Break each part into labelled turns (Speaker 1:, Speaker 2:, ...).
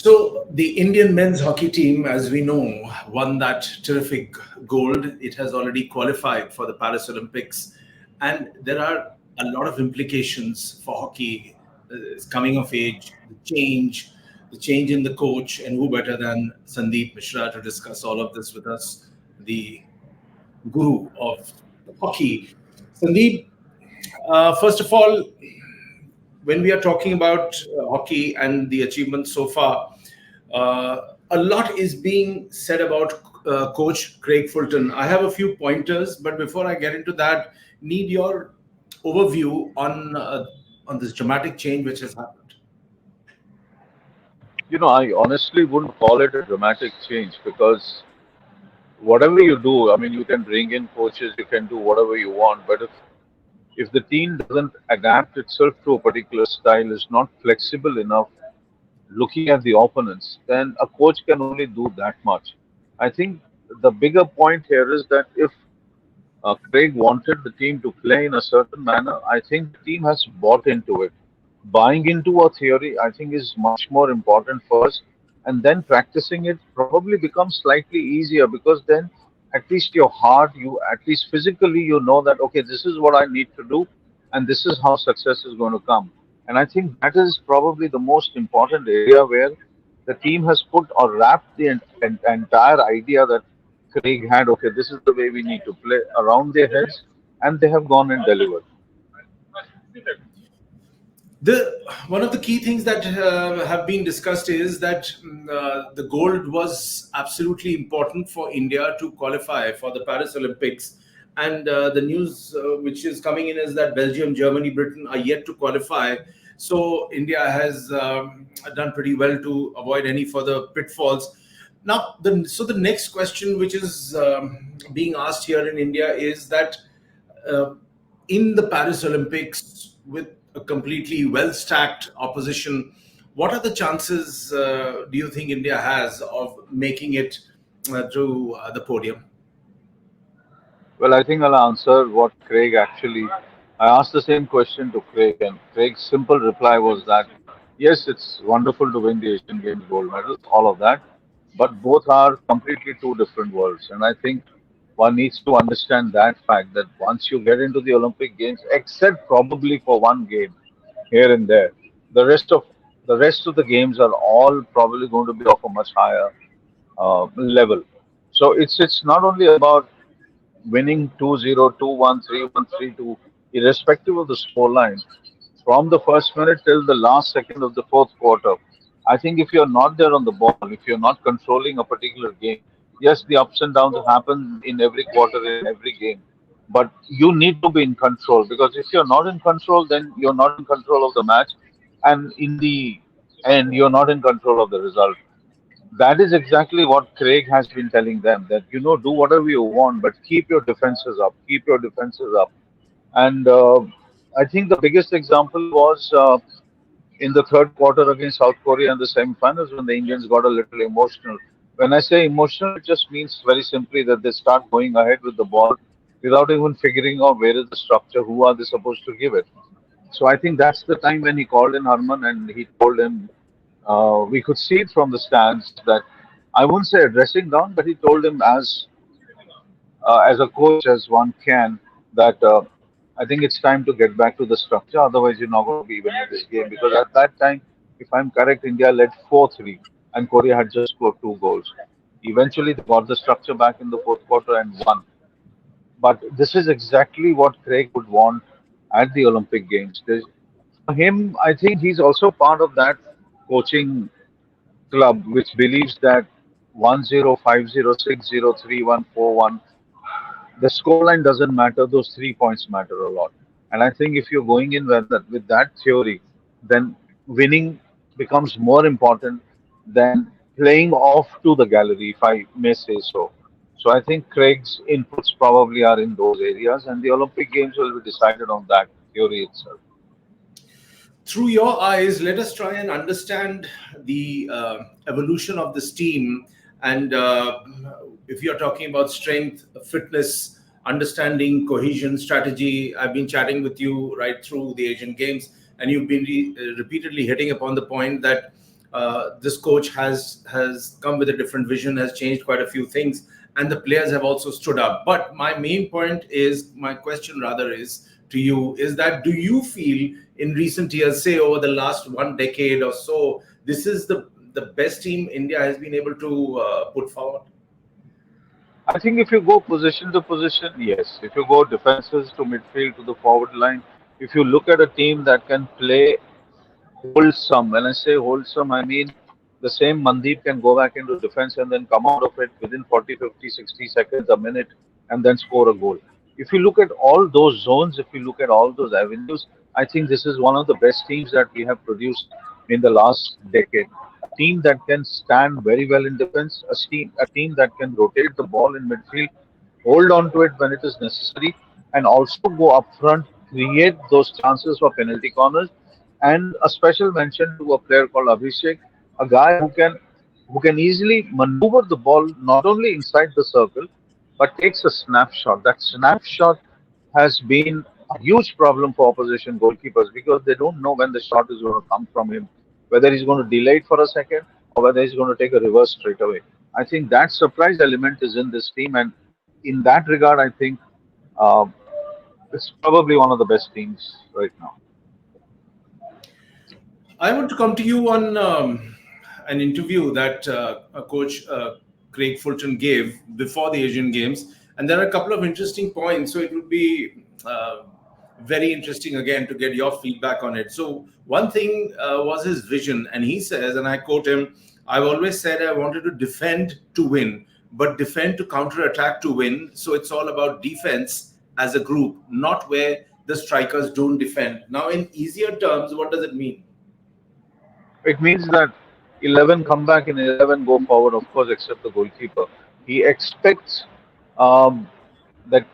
Speaker 1: So the Indian men's hockey team, as we know, won that terrific gold. It has already qualified for the Paris Olympics, and there are a lot of implications for hockey. Coming of age, the change in the coach, and who better than Sandeep Mishra to discuss all of this with us, the guru of hockey. Sandeep, first of all, when we are talking about hockey and the achievements so far, a lot is being said about Coach Craig Fulton. I have a few pointers, but before I get into that, need your overview on this dramatic change which has happened.
Speaker 2: I honestly wouldn't call it a dramatic change because whatever you do, I mean, you can bring in coaches, you can do whatever you want, but if the team doesn't adapt itself to a particular style, is not flexible enough looking at the opponents, then a coach can only do that much. I think the bigger point here is that if Craig wanted the team to play in a certain manner, I think the team has bought into it. Buying into a theory, I think, is much more important first, and then practicing it probably becomes slightly easier because then at least your heart, you at least physically, you know that okay, this is what I need to do, and this is how success is going to come. And I think that is probably the most important area where the team has put or wrapped the entire idea that Craig had. Okay, this is the way we need to play around their heads, and they have gone and delivered.
Speaker 1: The one of the key things that have been discussed is that the gold was absolutely important for India to qualify for the Paris Olympics, and the news which is coming in is that Belgium, Germany, Britain are yet to qualify. So India has done pretty well to avoid any further pitfalls. Now, the next question which is being asked here in India is that uh, in the Paris Olympics with a completely well stacked opposition, what are the chances do you think India has of making it to the podium?
Speaker 2: Well, I think I'll answer what Craig actually. I asked the same question to Craig, and Craig's simple reply was that yes, it's wonderful to win the Asian Games gold medals, all of that, but both are completely two different worlds. And I think one needs to understand that fact that once you get into the Olympic Games, except probably for one game here and there, the rest of the games are all probably going to be of a much higher level. So it's not only about winning 2-0, 2-1, 3-1, 3-2, irrespective of the scoreline, from the first minute till the last second of the fourth quarter. I think if you're not there on the ball, if you're not controlling a particular game, yes, the ups and downs happen in every quarter, in every game, but you need to be in control because if you're not in control, then you're not in control of the match, and in the end, you're not in control of the result. That is exactly what Craig has been telling them that do whatever you want, but keep your defenses up, keep your defenses up. And I think the biggest example was in the third quarter against South Korea in the semifinals when the Indians got a little emotional. When I say emotional, it just means very simply that they start going ahead with the ball without even figuring out where is the structure, who are they supposed to give it. So I think that's the time when he called in Harman and he told him, we could see it from the stands that I wouldn't say addressing down, but he told him as a coach as one can that I think it's time to get back to the structure. Otherwise, you're not going to be winning this game because at that time, if I'm correct, India led 4-3 and Korea had just scored two goals. Eventually, they got the structure back in the fourth quarter and won. But this is exactly what Craig would want at the Olympic Games. For him, I think he's also part of that coaching club which believes that 1-0, 5-0, 6-0, 3-1, 4-1, the scoreline doesn't matter, those 3 points matter a lot. And I think if you're going in with that theory, then winning becomes more important than playing off to the gallery, if I may say so. So I think Craig's inputs probably are in those areas, and the Olympic Games will be decided on that theory itself.
Speaker 1: Through your eyes, let us try and understand the evolution of this team. And if you're talking about strength, fitness, understanding, cohesion, strategy, I've been chatting with you right through the Asian Games, and you've been repeatedly hitting upon the point that this coach has come with a different vision, has changed quite a few things, and the players have also stood up. But my main point is, my question rather is to you, is that do you feel in recent years, say over the last one decade or so, this is the best team India has been able to put forward?
Speaker 2: I think if you go position to position, yes. If you go defenses to midfield to the forward line, if you look at a team that can play wholesome, when I say wholesome, I mean the same Mandeep can go back into defense and then come out of it within 40, 50, 60 seconds, a minute, and then score a goal. If you look at all those zones, if you look at all those avenues, I think this is one of the best teams that we have produced in the last decade. A team that can stand very well in defense, a team that can rotate the ball in midfield, hold on to it when it is necessary, and also go up front, create those chances for penalty corners. And a special mention to a player called Abhishek, a guy who can easily maneuver the ball not only inside the circle but takes a snapshot. That snapshot has been a huge problem for opposition goalkeepers because they don't know when the shot is going to come from him, whether he's going to delay it for a second or whether he's going to take a reverse straight away. I think that surprise element is in this team, and in that regard, I think uh, it's probably one of the best teams right now.
Speaker 1: I want to come to you on an interview that Coach Craig Fulton gave before the Asian Games, and there are a couple of interesting points. So it would be very interesting again to get your feedback on it. So one thing was his vision, and he says, and I quote him: "I've always said I wanted to defend to win, but defend to counter-attack to win. So it's all about defense as a group, not where the strikers don't defend." Now, in easier terms, what does it mean?
Speaker 2: It means that 11 come back and 11 go forward, of course, except the goalkeeper. He expects that,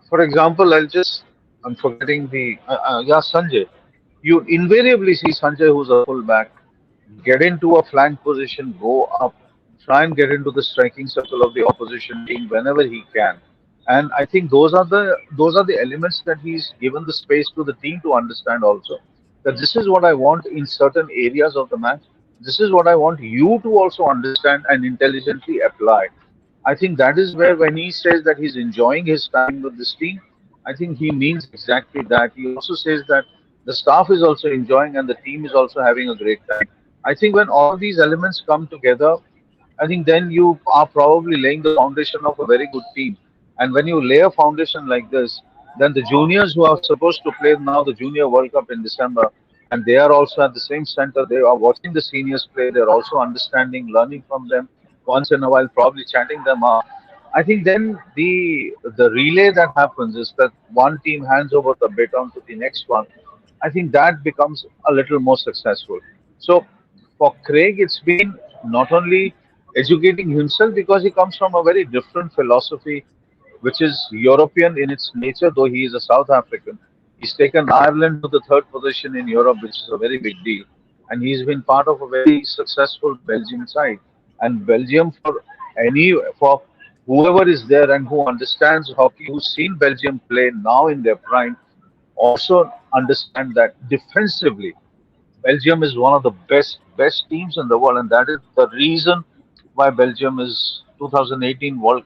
Speaker 2: for example, I'm forgetting yeah, Sanjay. You invariably see Sanjay, who's a fullback, get into a flank position, go up, try and get into the striking circle of the opposition team whenever he can. And I think those are the elements that he's given the space to the team to understand also, that this is what I want in certain areas of the match. This is what I want you to also understand and intelligently apply. I think that is where, when he says that he's enjoying his time with this team, I think he means exactly that. He also says that the staff is also enjoying and the team is also having a great time. I think when all these elements come together, I think then you are probably laying the foundation of a very good team. And when you lay a foundation like this, then the juniors who are supposed to play now the Junior World Cup in December, and they are also at the same center, they are watching the seniors play, they're also understanding, learning from them, once in a while, probably chatting them up. I think then the relay that happens is that one team hands over the baton to the next one. I think that becomes a little more successful. So for Craig, it's been not only educating himself, because he comes from a very different philosophy, which is European in its nature, though he is a South African. He's taken Ireland to the third position in Europe, which is a very big deal. And he's been part of a very successful Belgium side. And Belgium, for whoever is there and who understands hockey, who's seen Belgium play now in their prime, also understand that defensively Belgium is one of the best teams in the world, and that is the reason why Belgium is 2018 World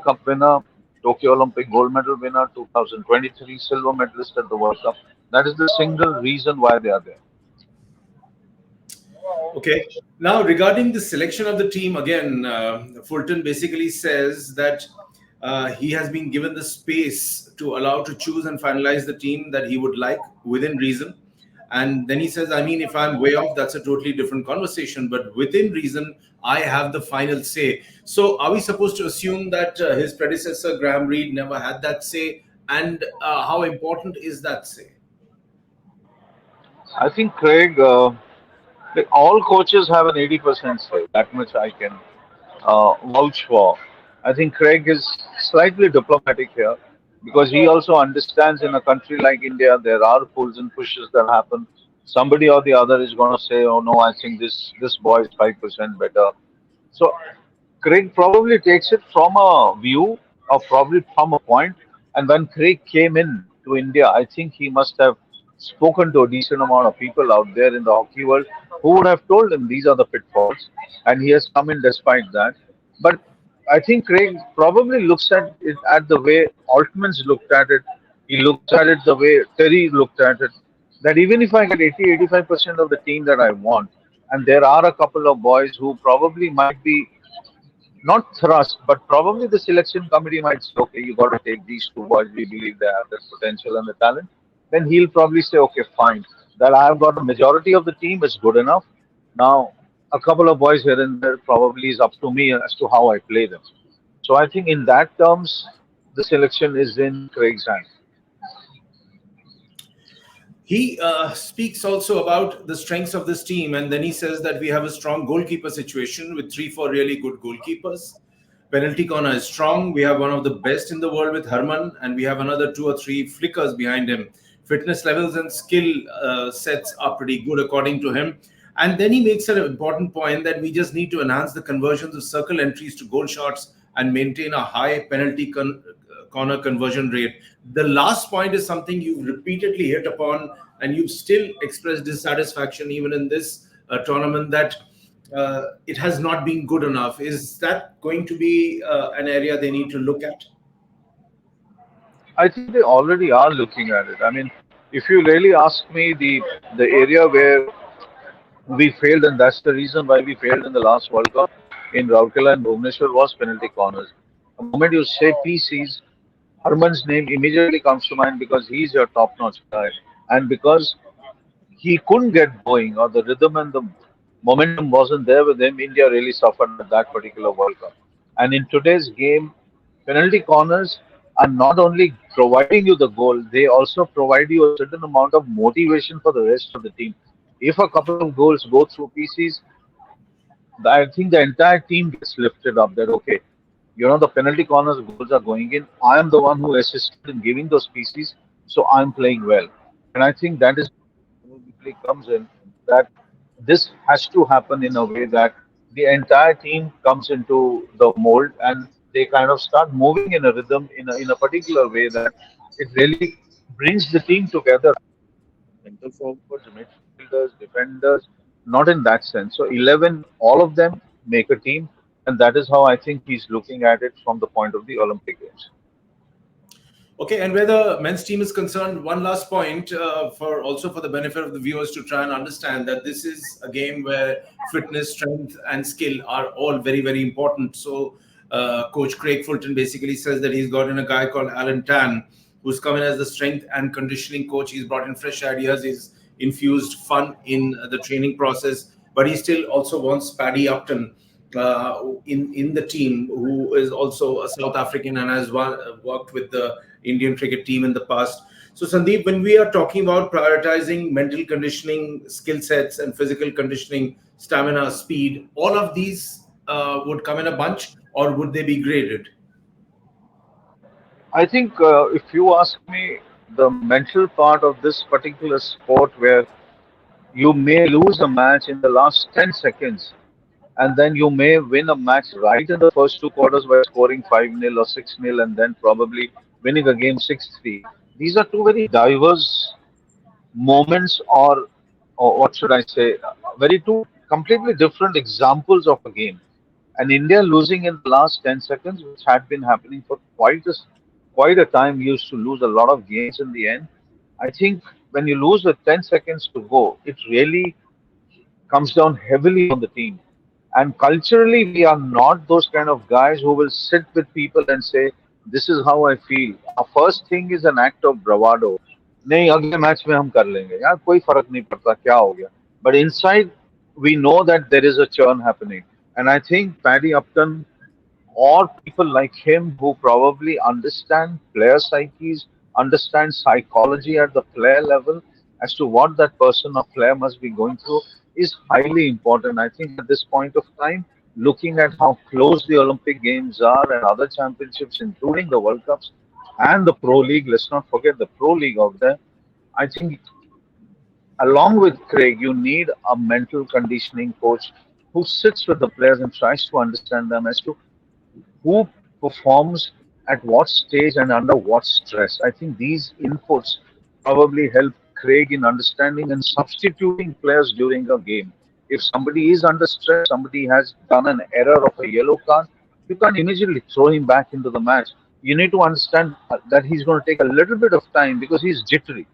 Speaker 2: Cup winner, Tokyo Olympic gold medal winner, 2023 silver medalist at the World Cup. That is the single reason why they are there.
Speaker 1: Okay. Now, regarding the selection of the team, again, Fulton basically says that he has been given the space to allow to choose and finalize the team that he would like within reason. And then he says, I mean, if I'm way off, that's a totally different conversation. But within reason, I have the final say. So, are we supposed to assume that his predecessor, Graham Reed, never had that say? And how important is that say?
Speaker 2: I think Craig, all coaches have an 80% say. That much I can vouch for. I think Craig is slightly diplomatic here because he also understands, in a country like India, there are pulls and pushes that happen. Somebody or the other is going to say, "Oh no, I think this boy is 5% better." So Craig probably takes it from a view, or probably from a point. And when Craig came in to India, I think he must have spoken to a decent amount of people out there in the hockey world who would have told him these are the pitfalls, and he has come in despite that. But I think Craig probably looks at it at the way Altman's looked at it. He looks at it the way Terry looked at it. That even if I get 80-85% of the team that I want, and there are a couple of boys who probably might be not thrust, but probably the selection committee might say, okay, you got to take these two boys. We believe they have the potential and the talent. Then he'll probably say, okay, fine. That I have got a majority of the team is good enough. Now, a couple of boys here and there probably is up to me as to how I play them. So I think in that terms, the selection is in Craig's hand.
Speaker 1: He speaks also about the strengths of this team, and then he says that we have a strong goalkeeper situation with 3 4 really good goalkeepers. Penalty corner is strong. We have one of the best in the world with Herman, and we have another 2 or 3 flickers behind him. Fitness levels and skill sets are pretty good according to him. And then he makes an important point that we just need to enhance the conversions of circle entries to goal shots and maintain a high corner conversion rate. The last point is something you've repeatedly hit upon, and you've still expressed dissatisfaction even in this tournament, that it has not been good enough. Is that going to be an area they need to look at?
Speaker 2: I think they already are looking at it. I mean, if you really ask me, the area where we failed, and that's the reason why we failed in the last World Cup in Raurkela and Bhubaneswar was penalty corners. The moment you say PCs, Harman's name immediately comes to mind because he's your top-notch guy, and because he couldn't get going, or the rhythm and the momentum wasn't there with him, India really suffered at that particular World Cup. And in today's game, penalty corners are not only providing you the goal, they also provide you a certain amount of motivation for the rest of the team. If a couple of goals go through PCs, I think the entire team gets lifted up. That okay, the penalty corners goals are going in. I am the one who assisted in giving those PCs, so I'm playing well. And I think that is probably comes in that this has to happen in a way that the entire team comes into the mold and they kind of start moving in a rhythm in a particular way that it really brings the team together. Center forwards, midfielders, defenders, not in that sense. So 11, all of them make a team, and that is how I think he's looking at it from the point of the Olympic Games.
Speaker 1: Okay, and where the men's team is concerned, one last point for also for the benefit of the viewers to try and understand that this is a game where fitness, strength, and skill are all very, very important. So, Coach Craig Fulton basically says that he's got in a guy called Alan Tan, who's come in as the strength and conditioning coach. He's brought in fresh ideas. He's infused fun in the training process, but he still also wants Paddy Upton in the team, who is also a South African and has worked with the Indian cricket team in the past. So, Sandeep, when we are talking about prioritizing mental conditioning, skill sets, and physical conditioning, stamina, speed, all of these would come in a bunch, or would they be graded?
Speaker 2: I think if you ask me, the mental part of this particular sport where you may lose a match in the last 10 seconds and then you may win a match right in the first two quarters by scoring 5-0 or 6-0 and then probably winning a game 6-3. These are two very diverse moments, or what should I say, very two completely different examples of a game. And India losing in the last 10 seconds, which had been happening for quite a time, we used to lose a lot of games in the end. I think when you lose with 10 seconds to go, it really comes down heavily on the team. And culturally, we are not those kind of guys who will sit with people and say, "This is how I feel." Our first thing is an act of bravado. नहीं अगले match में हम कर लेंगे यार कोई फर्क नहीं पड़ता क्या हो गया but inside we know that there is a churn happening and I think Paddy Upton or people like him who probably understand player psyches, understand psychology at the player level as to what that person or player must be going through is highly important. I think at this point of time, looking at how close the Olympic Games are and other championships, including the World Cups and the Pro League, let's not forget the Pro League out there. I think along with Craig, you need a mental conditioning coach who sits with the players and tries to understand them as to who performs at what stage and under what stress. I think these inputs probably help Craig in understanding and substituting players during a game. If somebody is under stress, somebody has done an error of a yellow card, you can't immediately throw him back into the match. You need to understand that he's going to take a little bit of time because he's jittery,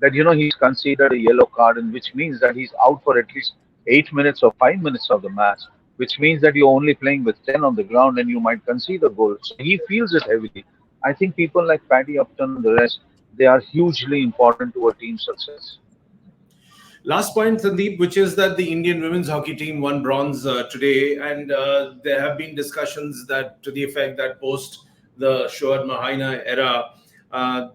Speaker 2: that he's considered a yellow card, and which means that he's out for at least 8 minutes or 5 minutes of the match, which means that you're only playing with 10 on the ground and you might concede a goal. So he feels it heavily. I think people like Paddy Upton and the rest, they are hugely important to a team's success.
Speaker 1: Last point, Sandeep, which is that the Indian women's hockey team won bronze today, and there have been discussions that to the effect that post the Shoad Mahaina era, uh,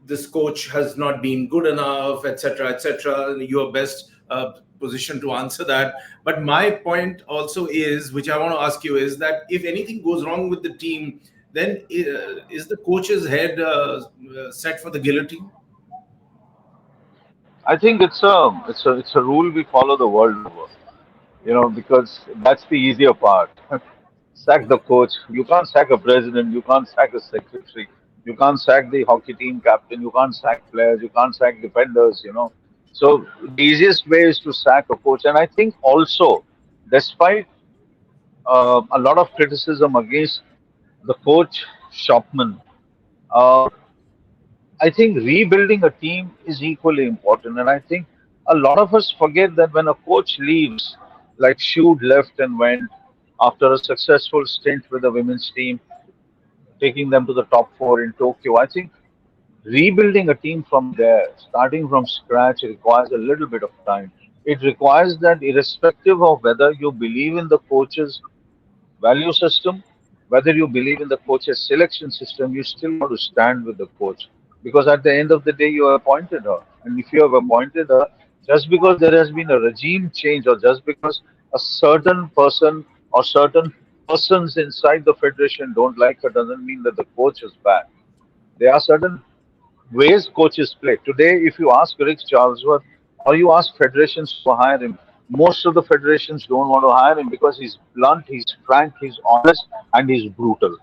Speaker 1: this coach has not been good enough, etc., etc. Your best position to answer that. But my point also is, which I want to ask you, is that if anything goes wrong with the team, then is the coach's head set for the guillotine?
Speaker 2: I think it's a rule we follow the world over. Because that's the easier part. Sack the coach. You can't sack a president. You can't sack a secretary. You can't sack the hockey team captain. You can't sack players. You can't sack defenders. So the easiest way is to sack a coach. And I think also, despite a lot of criticism against the coach Shopman, uh, I think rebuilding a team is equally important. And I think a lot of us forget that when a coach leaves, like Shude left and went after a successful stint with the women's team, taking them to the top four in Tokyo, I think rebuilding a team from there, starting from scratch, requires a little bit of time. It requires that, irrespective of whether you believe in the coach's value system, whether you believe in the coach's selection system, you still got to stand with the coach. Because at the end of the day, you have appointed her. And if you have appointed her, just because there has been a regime change or just because a certain person or certain persons inside the federation don't like her doesn't mean that the coach is bad. There are certain ways coaches play. Today, if you ask Rick Charlesworth or you ask federations to hire him, most of the federations don't want to hire him because he's blunt, he's frank, he's honest, and he's brutal.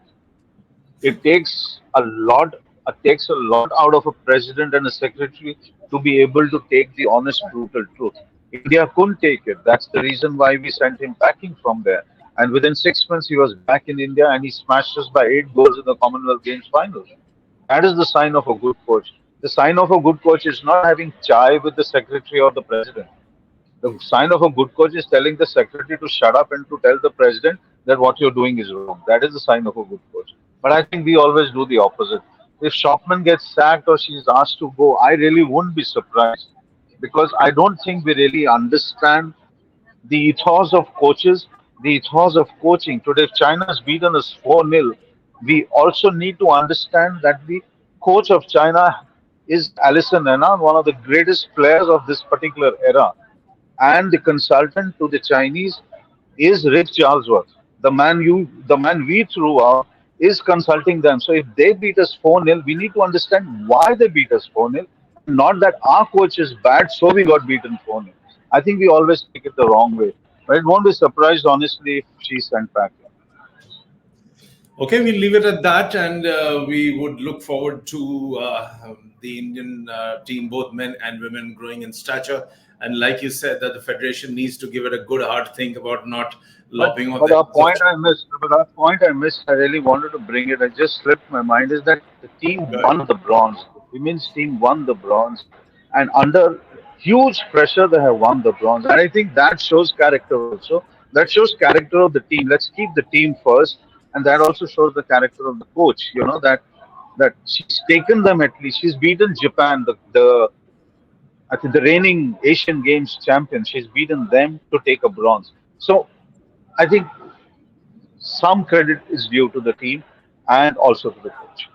Speaker 2: It takes a lot. It takes a lot out of a president and a secretary to be able to take the honest, brutal truth. India couldn't take it. That's the reason why we sent him packing from there. And within 6 months, he was back in India and he smashed us by 8 goals in the Commonwealth Games finals. That is the sign of a good coach. The sign of a good coach is not having chai with the secretary or the president. The sign of a good coach is telling the secretary to shut up and to tell the president that what you're doing is wrong. That is the sign of a good coach. But I think we always do the opposite. If Shopman gets sacked or she's asked to go, I really wouldn't be surprised because I don't think we really understand the ethos of coaches, the ethos of coaching. Today, if China has beaten us 4-0, we also need to understand that the coach of China is Alison Enna, one of the greatest players of this particular era, and the consultant to the Chinese is Rick Charlesworth. The man we threw out is consulting them. So if they beat us 4-0, we need to understand why they beat us 4-0, not that our coach is bad, so we got beaten 4-0. I think we always take it the wrong way. But it won't be surprised, honestly, if she's sent back.
Speaker 1: Okay, we'll leave it at that, and we would look forward to the Indian team, both men and women, growing in stature. And like you said, that the federation needs to give it a good hard think about not
Speaker 2: But
Speaker 1: lopping off
Speaker 2: but
Speaker 1: the
Speaker 2: our
Speaker 1: heads of.
Speaker 2: point I missed. But our point I missed. I really wanted to bring it. I just slipped my mind. Is that the team
Speaker 1: Right.
Speaker 2: won the bronze? The women's team won the bronze, and under huge pressure, they have won the bronze. And I think that shows character also. That shows character of the team. Let's keep the team first, and that also shows the character of the coach. That she's taken them at least. She's beaten Japan, the I think the reigning Asian Games champion. She's beaten them to take a bronze. So I think some credit is due to the team and also to the coach.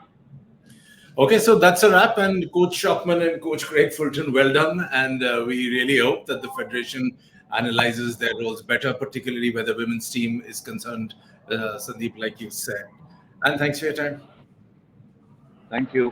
Speaker 1: Okay, so that's a wrap. And Coach Shockman and Coach Craig Fulton, well done. And we really hope that the federation analyzes their roles better, particularly where the women's team is concerned, Sandeep, like you said. And thanks for your time.
Speaker 2: Thank you.